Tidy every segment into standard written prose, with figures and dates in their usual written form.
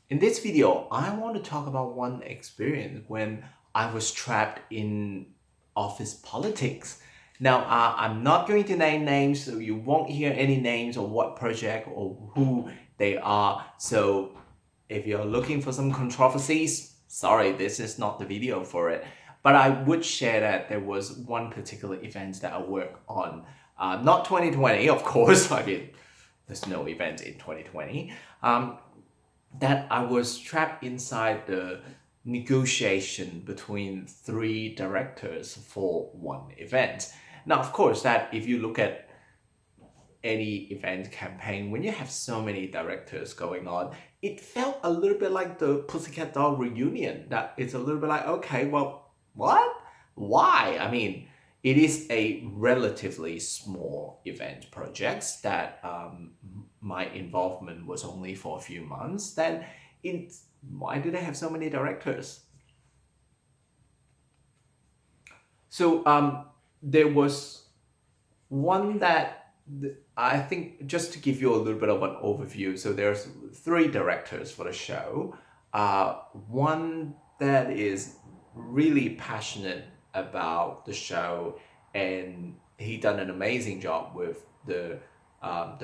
In this video, I want to talk about one experience when I was trapped in office politics. Now, I'm not going to name names, so you won't hear any names or what project or who they are. So if you're looking for some controversies, sorry, this is not the video for it. But I would share that there was one particular event that I worked on. Not 2020, of course. I mean, there's no event in 2020. That I was trapped inside the negotiation between three directors for one event. Now, of course, that if you look at any event campaign, when you have so many directors going on, it felt a little bit like the Pussycat Doll reunion. That it's a little bit like, okay, well, what? Why? I mean, it is a relatively small event project that my involvement was only for a few months. Then why do they have so many directors? So there was one that I think, just to give you a little bit of an overview. So there's three directors for the show. One that is really passionate about the show, and he done an amazing job with the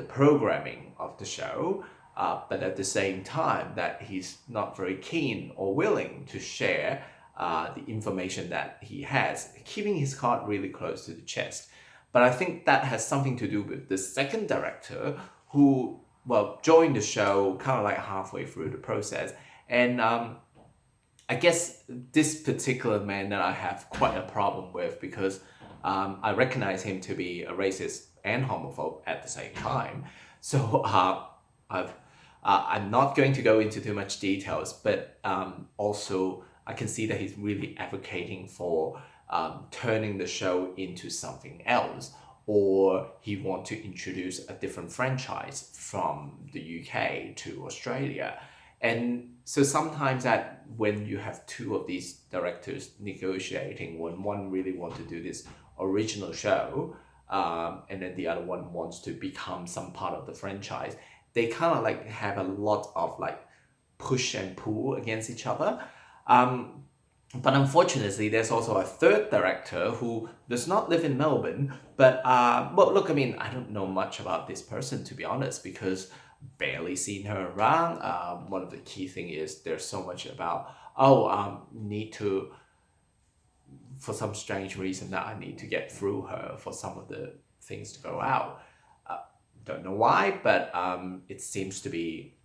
programming of the show. But at the same time, that he's not very keen or willing to share the information that he has, keeping his card really close to the chest. But I think that has something to do with the second director who, well, joined the show kind of like halfway through the process. And I guess this particular man that I have quite a problem with, because I recognize him to be a racist and homophobe at the same time. So I'm not going to go into too much details, but also I can see that he's really advocating for turning the show into something else, or he want to introduce a different franchise from the UK to Australia. And so sometimes that when you have two of these directors negotiating, when one really want to do this original show, and then the other one wants to become some part of the franchise, they kind of like have a lot of like push and pull against each other. But unfortunately, there's also a third director who does not live in Melbourne. But well, look, I mean, I don't know much about this person, to be honest, because barely seen her around. One of the key thing is there's so much about, need to, for some strange reason, that I need to get through her for some of the things to go out. Don't know why, but it seems to be,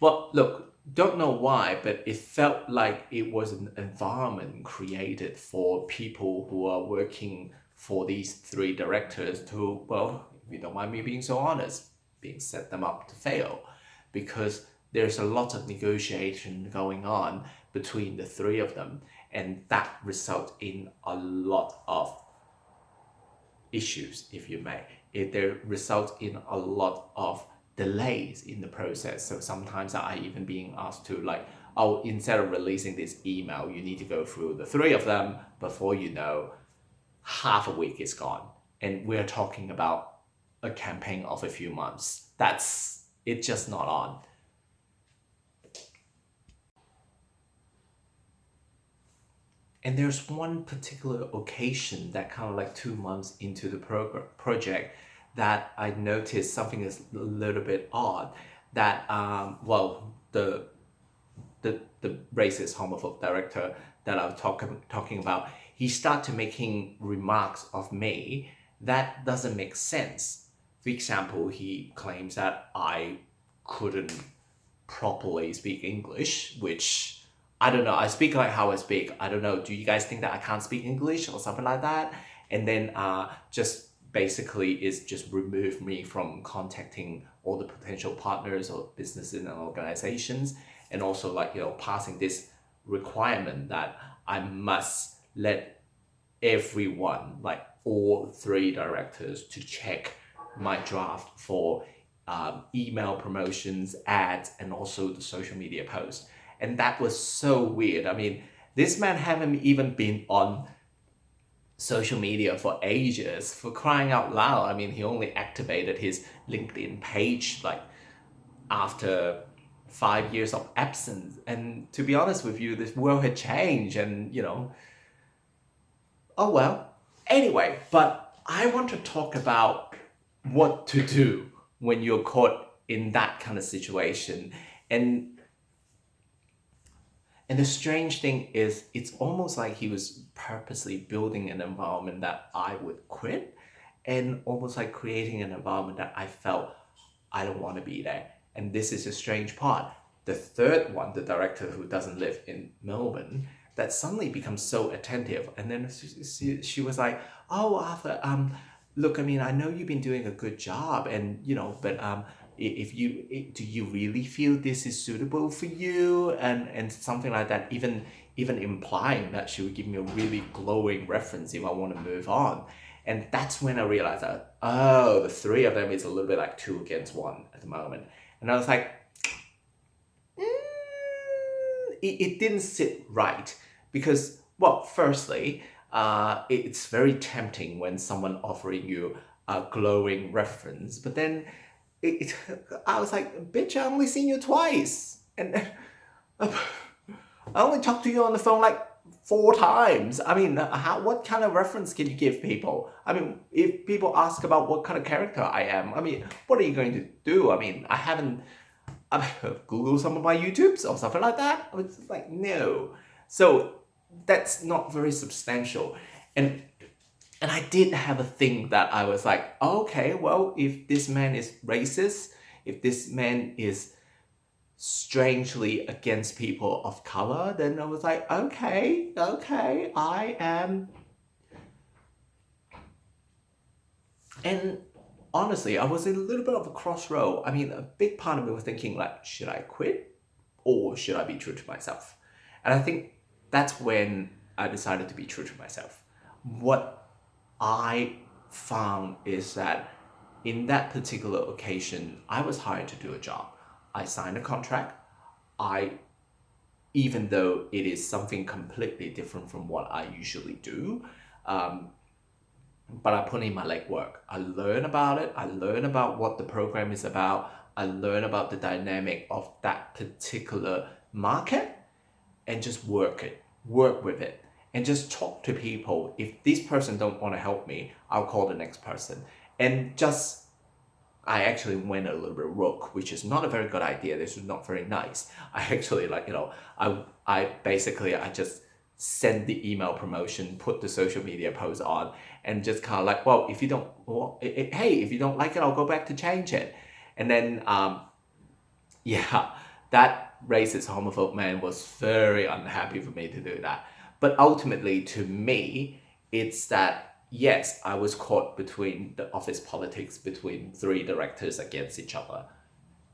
well, look, don't know why, but it felt like it was an environment created for people who are working for these three directors to, well, if you don't mind me being so honest, being set them up to fail, because there's a lot of negotiation going on between the three of them, and that results in a lot of issues, if you may. There results in a lot of delays in the process. So sometimes I even being asked to like, oh, instead of releasing this email, you need to go through the three of them. Before you know, half a week is gone. And we're talking about a campaign of a few months. It's just not on. And there's one particular occasion that kind of like 2 months into the project that I noticed something is a little bit odd. That well, the racist homophobe director that I was talking about, he started making remarks of me that doesn't make sense. For example, he claims that I couldn't properly speak English, which I don't know. I speak like how I speak. I don't know. Do you guys think that I can't speak English or something like that? And then just basically is just remove me from contacting all the potential partners or businesses and organizations, and also like, you know, passing this requirement that I must let everyone, like all three directors, to check my draft for email promotions, ads, and also the social media posts. And that was so weird. I mean, this man haven't even been on social media for ages, for crying out loud. I mean, he only activated his LinkedIn page like after 5 years of absence. And to be honest with you, this world had changed and, oh well. Anyway, but I want to talk about what to do when you're caught in that kind of situation. And and the strange thing is, it's almost like he was purposely building an environment that I would quit, and almost like creating an environment that I felt I don't want to be there. And this is a strange part. The third one, the director who doesn't live in Melbourne, that suddenly becomes so attentive. And then she was like, "Oh, Arthur, look, I mean, I know you've been doing a good job, and but if you do you really feel this is suitable for you?" And something like that, even implying that she would give me a really glowing reference if I want to move on. And that's when I realized that, oh, the three of them is a little bit like two against one at the moment. And I was like, it didn't sit right because, well, firstly, it's very tempting when someone offering you a glowing reference, but then I was like, bitch, I only seen you twice, and I only talked to you on the phone like 4 times. I mean, what kind of reference can you give people? I mean, if people ask about what kind of character I am, I mean, what are you going to do? I mean, I've Googled some of my YouTubes or something like that. I was like, no. So that's not very substantial. And I did have a thing that I was like, okay, well, if this man is racist, if this man is strangely against people of color, then I was like, okay, I am. And honestly, I was in a little bit of a crossroad. I mean, a big part of me was thinking like, should I quit or should I be true to myself? And I think that's when I decided to be true to myself. What I found is that in that particular occasion, I was hired to do a job. I signed a contract. Even though it is something completely different from what I usually do, but I put in my legwork. I learn about it. I learn about what the program is about. I learn about the dynamic of that particular market, and just work with it, and just talk to people. If this person don't want to help me, I'll call the next person. And just, I actually went a little bit rogue, which is not a very good idea. This is not very nice. I actually I just send the email promotion, put the social media post on, and just kind of like, well, if you don't, hey, if you don't like it, I'll go back to change it. And then, yeah, that racist homophobe man was very unhappy for me to do that. But ultimately, to me, it's that, yes, I was caught between the office politics between three directors against each other.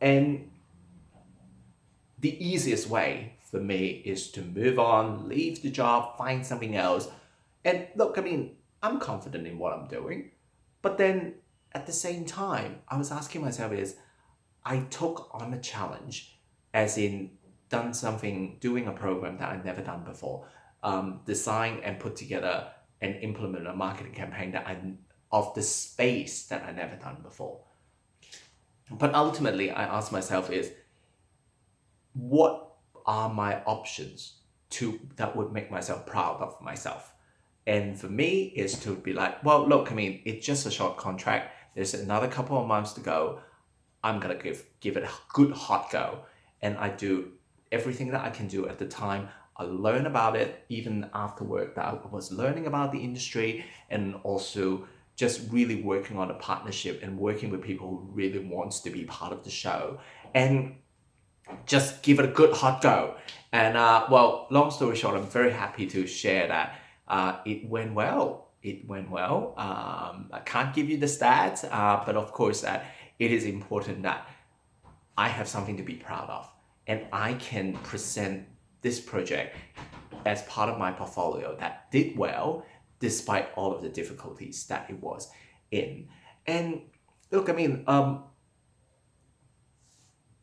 And the easiest way for me is to move on, leave the job, find something else. And look, I mean, I'm confident in what I'm doing. But then at the same time, I was asking myself I took on a challenge, as in doing a program that I'd never done before, design and put together and implement a marketing campaign of the space that I never done before. But ultimately, I asked myself what are my options that would make myself proud of myself? And for me, is to be like, well, look, I mean, it's just a short contract. There's another couple of months to go. I'm gonna give it a good hot go, and I do everything that I can do at the time. I learn about it even after work, that I was learning about the industry, and also just really working on a partnership and working with people who really wants to be part of the show, and just give it a good hot go. And well, long story short, I'm very happy to share that it went well. It went well. I can't give you the stats, but of course it is important that I have something to be proud of, and I can present this project as part of my portfolio that did well despite all of the difficulties that it was in. And look, I mean,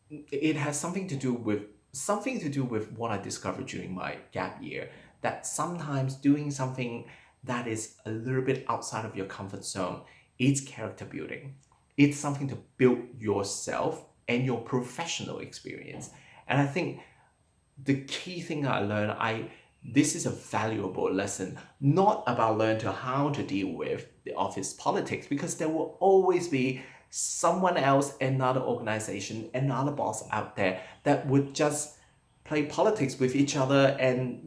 it has something to do with what I discovered during my gap year, that sometimes doing something that is a little bit outside of your comfort zone is character building. It's something to build yourself and your professional experience. And I think the key thing I learned, this is a valuable lesson, not about learn to how to deal with the office politics, because there will always be someone else, another organization, another boss out there that would just play politics with each other, and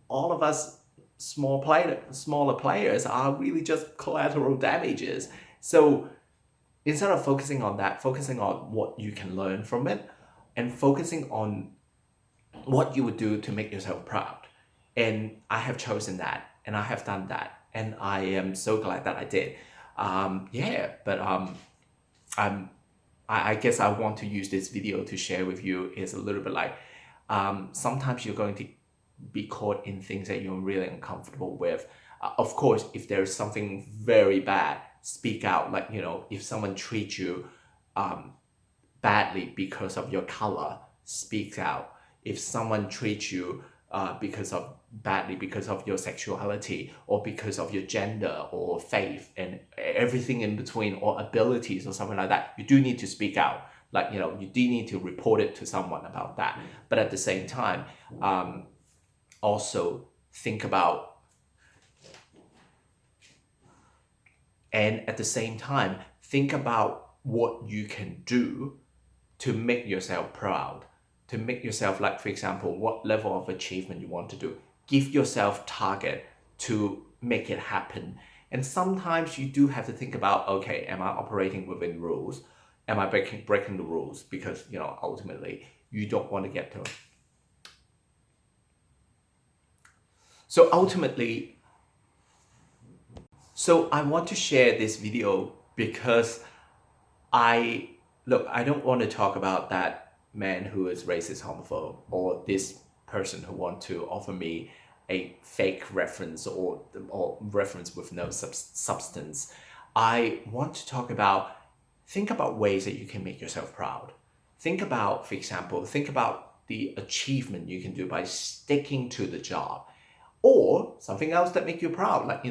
all of us smaller players are really just collateral damages. So instead of focusing on that, focusing on what you can learn from it, and focusing on what you would do to make yourself proud. And I have chosen that, and I have done that, and I am so glad that I did. Yeah, but I'm I guess I want to use this video to share with you is a little bit like, sometimes you're going to be caught in things that you're really uncomfortable with. Of course, if there's something very bad, speak out. Like, if someone treats you badly because of your color, speak out. If someone treats you badly because of your sexuality, or because of your gender or faith and everything in between, or abilities or something like that, you do need to speak out. Like, you do need to report it to someone about that. But at the same time, also think about, what you can do to make yourself proud, to make yourself, like, for example, what level of achievement you want to do. Give yourself target to make it happen. And sometimes you do have to think about, okay, am I operating within rules? Am I breaking the rules? Because, ultimately, you don't want to get to. So I want to share this video because I don't want to talk about that man who is racist, homophobe, or this person who want to offer me a fake reference, or reference with no substance. I want to talk about, think about ways that you can make yourself proud. Think about, for example, the achievement you can do by sticking to the job, or something else that make you proud. Like,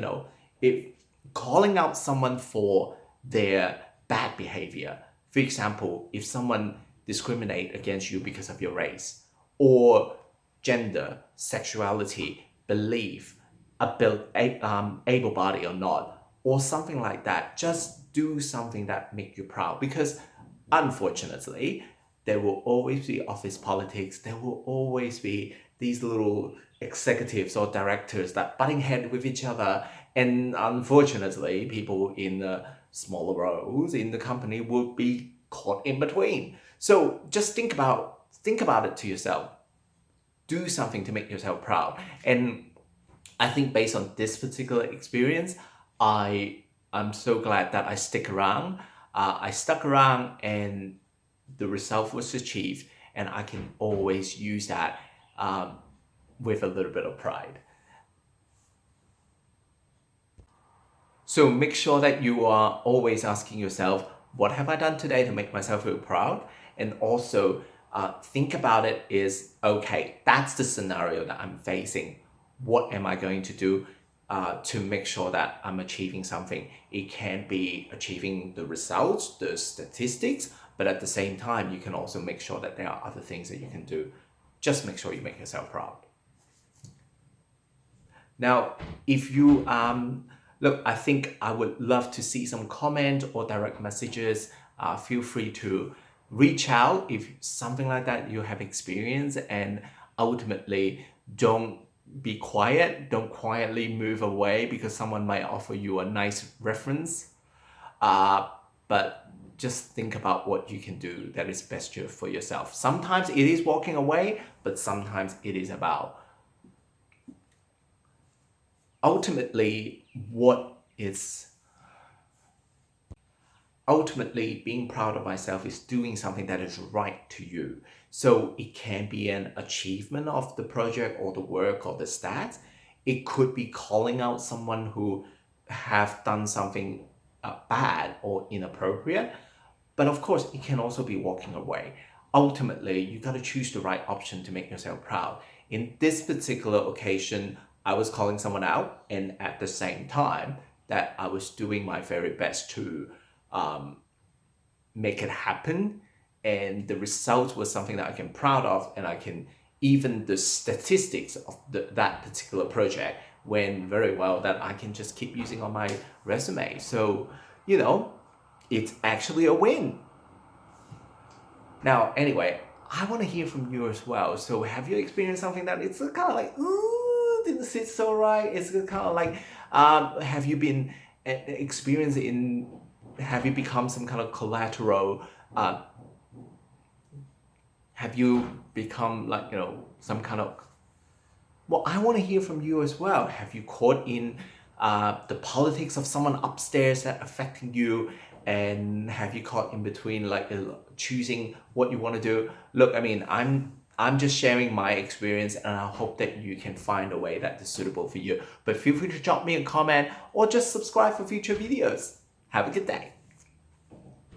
if calling out someone for their bad behavior. For example, if someone discriminate against you because of your race, or gender, sexuality, belief, able body or not, or something like that, just do something that make you proud. Because unfortunately, there will always be office politics. There will always be these little executives or directors that butting head with each other. And unfortunately, people in the smaller roles in the company will be caught in between. So just think about it to yourself. Do something to make yourself proud. And I think based on this particular experience, I'm so glad that I stuck around, and the result was achieved, and I can always use that with a little bit of pride. So make sure that you are always asking yourself, what have I done today to make myself feel proud? And also think about it is, okay, that's the scenario that I'm facing. What am I going to do to make sure that I'm achieving something? It can be achieving the results, the statistics, but at the same time, you can also make sure that there are other things that you can do. Just make sure you make yourself proud. Now, if you look, I think I would love to see some comment or direct messages. Feel free to reach out if something like that you have experienced, and ultimately don't be quiet. Don't quietly move away because someone might offer you a nice reference. But just think about what you can do that is best for yourself. Sometimes it is walking away, but sometimes it is about ultimately being proud of myself is doing something that is right to you. So it can be an achievement of the project or the work or the stats. It could be calling out someone who have done something bad or inappropriate. But of course, it can also be walking away. Ultimately, you got to choose the right option to make yourself proud. In this particular occasion, I was calling someone out, and at the same time that I was doing my very best to make it happen. and the result was something that I can proud of, and I can even the statistics of that particular project went very well, that I can just keep using on my resume. So, it's actually a win. Now, anyway, I want to hear from you as well. So have you experienced something that it's kind of like, ooh, didn't sit so right? It's kind of like, have you been experienced have you become some kind of collateral? Have you become like, some kind of, well, I want to hear from you as well. Have you caught in the politics of someone upstairs that affecting you? And have you caught in between, like choosing what you want to do? Look, I mean, I'm just sharing my experience, and I hope that you can find a way that is suitable for you. But feel free to drop me a comment or just subscribe for future videos. Have a good day.